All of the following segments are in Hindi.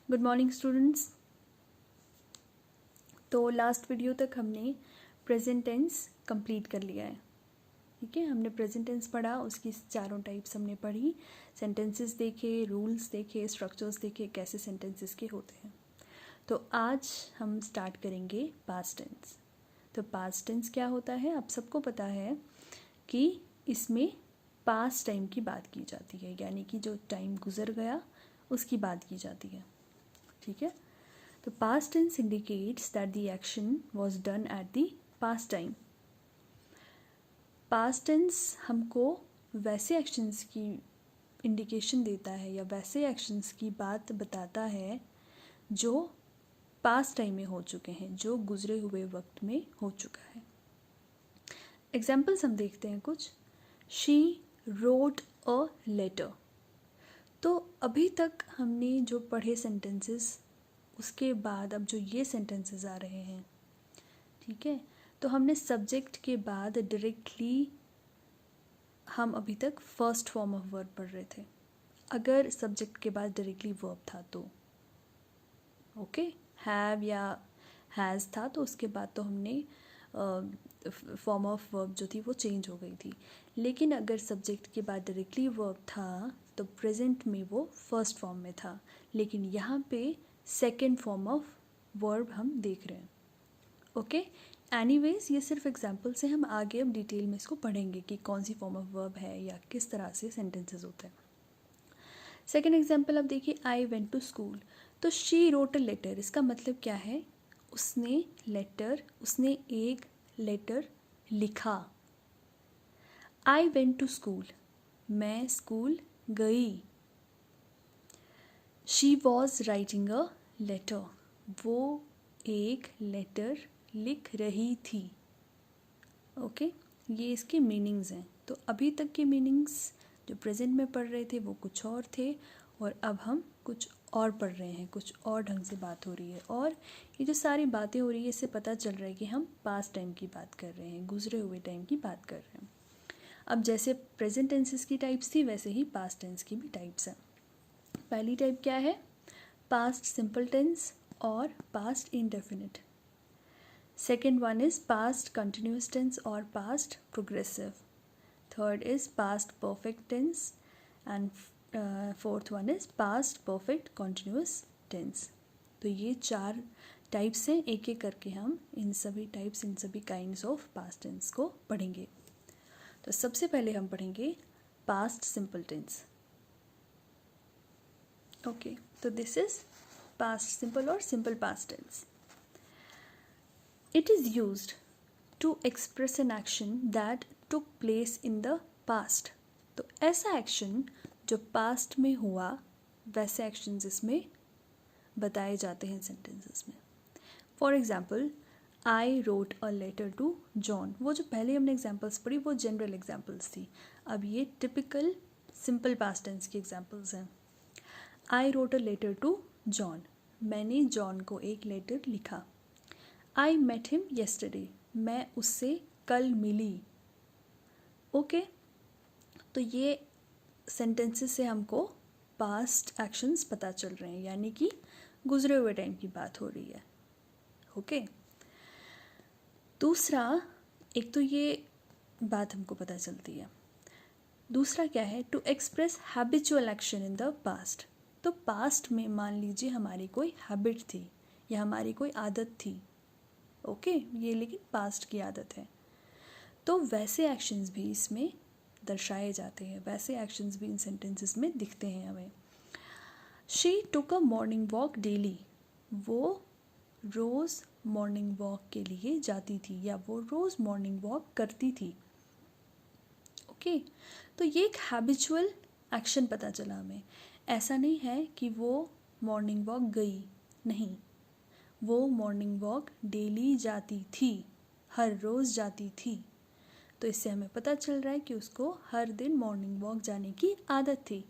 Good morning students. तो लास्ट वीडियो तक हमने प्रेजेंट टेंस कंप्लीट कर लिया है। ठीक है, हमने प्रेजेंट टेंस पढ़ा, उसकी चारों टाइप्स हमने पढ़ी, सेंटेंसेस देखे, रूल्स देखे, स्ट्रक्चर्स देखे, कैसे सेंटेंसेस के होते हैं। तो आज हम स्टार्ट करेंगे पास्ट टेंस। तो पास्ट टेंस क्या होता है, आप सबको पता है कि इसमें पास्ट टाइम की बात की जाती है, यानी कि जो टाइम गुजर गया उसकी बात की जाती है। ठीक है, तो past tense indicates that the action was done at the past time. Past tense हमको वैसे एक्शंस की इंडिकेशन देता है या वैसे एक्शंस की बात बताता है जो पास्ट टाइम में हो चुके हैं, जो गुजरे हुए वक्त में हो चुका है। एग्जाम्पल्स हम देखते हैं कुछ। She wrote a letter. तो अभी तक हमने जो पढ़े सेंटेंसेस, उसके बाद अब जो ये सेंटेंसेस आ रहे हैं, ठीक है, तो हमने सब्जेक्ट के बाद डायरेक्टली हम अभी तक फर्स्ट फॉर्म ऑफ वर्ब पढ़ रहे थे। अगर सब्जेक्ट के बाद डायरेक्टली वर्ब था तो ओके, हैव या हैज़ था तो उसके बाद तो हमने फॉर्म ऑफ वर्ब जो थी वो चेंज हो गई थी। लेकिन अगर सब्जेक्ट के बाद डायरेक्टली वर्ब था तो प्रेजेंट में वो फर्स्ट फॉर्म में था, लेकिन यहाँ पे सेकेंड फॉर्म ऑफ वर्ब हम देख रहे हैं। ओके, एनीवेज ये सिर्फ एग्जाम्पल से, हम आगे अब डिटेल में इसको पढ़ेंगे कि कौन सी फॉर्म ऑफ वर्ब है या किस तरह से सेंटेंसेस होते हैं। सेकेंड एग्जाम्पल अब देखिए, आई वेंट टू स्कूल। तो शी रोट अ लेटर, इसका मतलब क्या है, उसने एक लेटर लिखा। आई वेंट टू स्कूल, मैं स्कूल गई। She was writing a letter, वो एक लेटर लिख रही थी। ओके, ये इसके मीनिंग्स हैं। तो अभी तक के मीनिंग्स जो प्रेजेंट में पढ़ रहे थे वो कुछ और थे, और अब हम कुछ और पढ़ रहे हैं, कुछ और ढंग से बात हो रही है। और ये जो सारी बातें हो रही है इससे पता चल रहा है कि हम पास्ट टाइम की बात कर रहे हैं, गुजरे हुए टाइम की बात कर रहे हैं। अब जैसे प्रेजेंट टेंसेस की टाइप्स थी वैसे ही पास्ट टेंस की भी टाइप्स हैं। पहली टाइप क्या है, पास्ट सिंपल टेंस और past indefinite. Second one is past continuous tense or past progressive. Third is past perfect tense, and fourth one is past perfect continuous tense. तो ये चार टाइप्स हैं, एक एक करके हम इन सभी टाइप्स, इन सभी काइंड्स ऑफ पास्ट टेंस को पढ़ेंगे। तो सबसे पहले हम पढ़ेंगे पास्ट सिंपल टेंस। ओके, तो दिस इज पास्ट सिंपल और simple past tense. It is used to express an action that took place in the past. तो ऐसा एक्शन जो पास्ट में हुआ, वैसे एक्शंस इसमें बताए जाते हैं सेंटेंसेस में। For example, I wrote a letter to John. वो जो पहले हमने एग्जाम्पल्स पढ़ी वो जनरल एग्जाम्पल्स थी, अब ये टिपिकल सिंपल पास्ट टेंस की एग्जाम्पल्स हैं। I wrote a letter to John, मैंने जॉन को एक लेटर लिखा। आई मेट हिम येस्टरडे, मैं उससे कल मिली। ओके, तो ये सेंटेंसेस से हमको पास्ट एक्शंस पता चल रहे हैं, यानी कि गुजरे हुए टाइम की बात हो रही है। ओके, दूसरा, एक तो ये बात हमको पता चलती है, दूसरा क्या है, to express habitual action in the past. तो पास्ट में मान लीजिए हमारी कोई हैबिट थी या हमारी कोई आदत थी, ओके, ये लेकिन पास्ट की आदत है, तो वैसे एक्शंस भी इसमें दर्शाए जाते हैं, वैसे एक्शंस भी इन सेंटेंसेस में दिखते हैं हमें। She took a morning walk daily, वो रोज़ मॉर्निंग वॉक के लिए जाती थी या वो रोज़ मॉर्निंग वॉक करती थी। ओके, तो ये एक हैबिचुअल एक्शन पता चला हमें। ऐसा नहीं है कि वो मॉर्निंग वॉक गई, नहीं, वो मॉर्निंग वॉक डेली जाती थी, हर रोज़ जाती थी। तो इससे हमें पता चल रहा है कि उसको हर दिन मॉर्निंग वॉक जाने की आदत थी।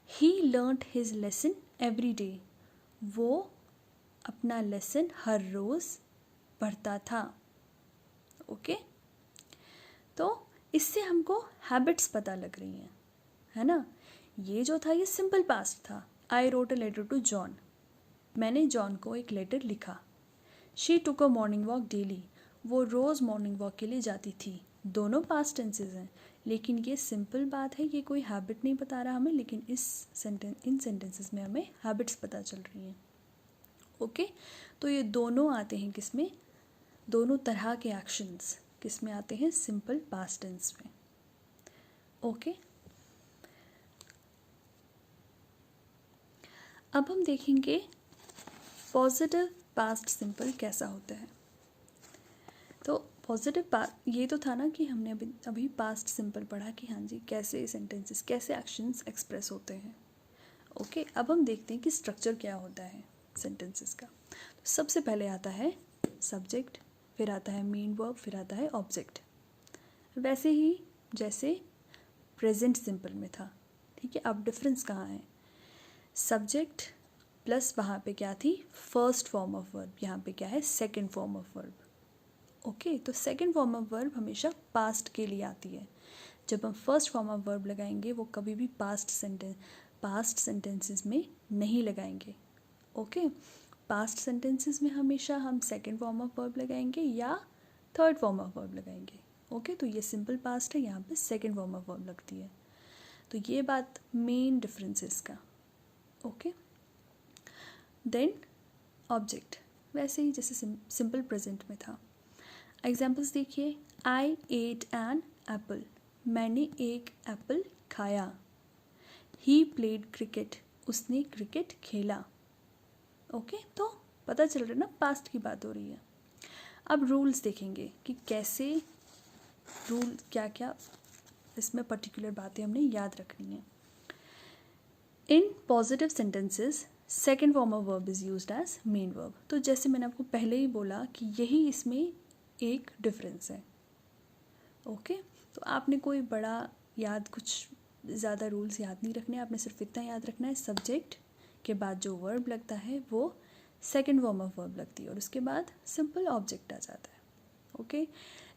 He learned his lesson every day, वो अपना लेसन हर रोज़ पढ़ता था। ओके, तो इससे हमको हैबिट्स पता लग रही हैं, है ना। ये जो था ये सिंपल पास्ट था, I wrote a letter to John, मैंने जॉन को एक लेटर लिखा। She took a morning walk daily, वो रोज़ मॉर्निंग वॉक के लिए जाती थी। दोनों पास्ट टेंसेज हैं, लेकिन ये सिंपल बात है, ये कोई हैबिट नहीं बता रहा हमें, लेकिन इन सेंटेंसेस में हमें हैबिट्स पता चल रही हैं। ओके, तो ये दोनों आते हैं किस में, दोनों तरह के एक्शंस किस में आते हैं, सिंपल पास्ट टेंस में। ओके, अब हम देखेंगे पॉजिटिव पास्ट सिंपल कैसा होता है। तो पॉजिटिव ये तो था ना कि हमने अभी पास्ट सिंपल पढ़ा कि हाँ जी कैसे सेंटेंसेस, कैसे एक्शंस एक्सप्रेस होते हैं। ओके, अब हम देखते हैं कि स्ट्रक्चर क्या होता है सेंटेंसेस का। तो सबसे पहले आता है सब्जेक्ट, फिर आता है मेन वर्ब, फिर आता है ऑब्जेक्ट, वैसे ही जैसे प्रेजेंट सिंपल में था। ठीक है, अब डिफरेंस कहाँ है, सब्जेक्ट प्लस वहाँ पे क्या थी, फर्स्ट फॉर्म ऑफ वर्ब, यहाँ पे क्या है, second form of verb. Okay, तो सेकंड फॉर्म ऑफ वर्ब हमेशा पास्ट के लिए आती है। जब हम फर्स्ट फॉर्म ऑफ वर्ब लगाएंगे वो कभी भी पास्ट सेंटेंसेस में नहीं लगाएंगे। ओके, पास्ट सेंटेंसेस में हमेशा हम सेकंड फॉर्म ऑफ वर्ब लगाएंगे या थर्ड फॉर्म ऑफ वर्ब लगाएंगे। ओके, तो ये सिंपल पास्ट है, यहाँ पे सेकंड फॉर्म ऑफ वर्ब लगती है। तो ये बात मेन डिफरेंस है इसका। ओके, देन ऑब्जेक्ट, वैसे ही जैसे सिंपल प्रेजेंट में था। एग्जाम्पल्स देखिए, आई एट एन एप्पल, मैंने एक एप्पल खाया। ही प्लेड क्रिकेट, उसने क्रिकेट खेला। ओके, तो पता चल रहा है ना पास्ट की बात हो रही है। अब रूल्स देखेंगे कि कैसे रूल, क्या क्या इसमें पर्टिकुलर बातें हमने याद रखनी है। In positive sentences second form of verb is used as main verb. तो जैसे मैंने आपको पहले ही बोला कि यही इसमें एक डिफरेंस है। ओके, तो आपने कोई बड़ा याद, कुछ ज़्यादा रूल्स याद नहीं रखने, आपने सिर्फ इतना याद रखना है, सब्जेक्ट के बाद जो वर्ब लगता है वो सेकेंड फॉर्म ऑफ वर्ब लगती है और उसके बाद सिंपल ऑब्जेक्ट आ जाता है। ओके,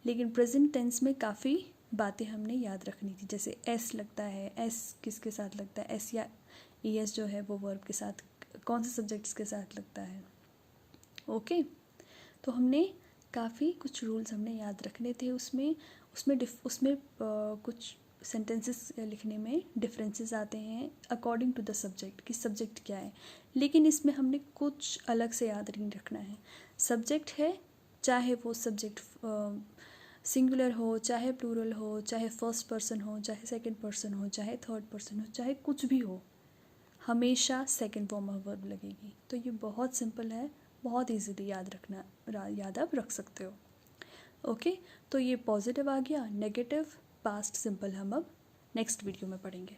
लेकिन प्रेजेंट टेंस में काफ़ी बातें हमने याद रखनी थी, जैसे एस लगता है, एस किसके साथ लगता है, एस या ई एस जो है वो वर्ब के साथ, कौन से सब्जेक्ट्स के साथ लगता है। ओके, तो हमने काफ़ी कुछ रूल्स हमने याद रखने थे। उसमें कुछ सेंटेंसेस लिखने में डिफरेंसेस आते हैं अकॉर्डिंग टू द सब्जेक्ट, कि सब्जेक्ट क्या है, लेकिन इसमें हमने कुछ अलग से याद नहीं रखना है। सब्जेक्ट है, चाहे वो सब्जेक्ट सिंगुलर हो, चाहे प्लूरल हो, चाहे फर्स्ट पर्सन हो, चाहे सेकंड पर्सन हो, चाहे थर्ड पर्सन हो, चाहे कुछ भी हो, हमेशा सेकंड फॉर्म ऑफ वर्ब लगेगी। तो ये बहुत सिंपल है, बहुत इजीली याद आप रख सकते हो। ओके, तो ये पॉजिटिव आ गया। नेगेटिव पास्ट सिंपल हम अब नेक्स्ट वीडियो में पढ़ेंगे।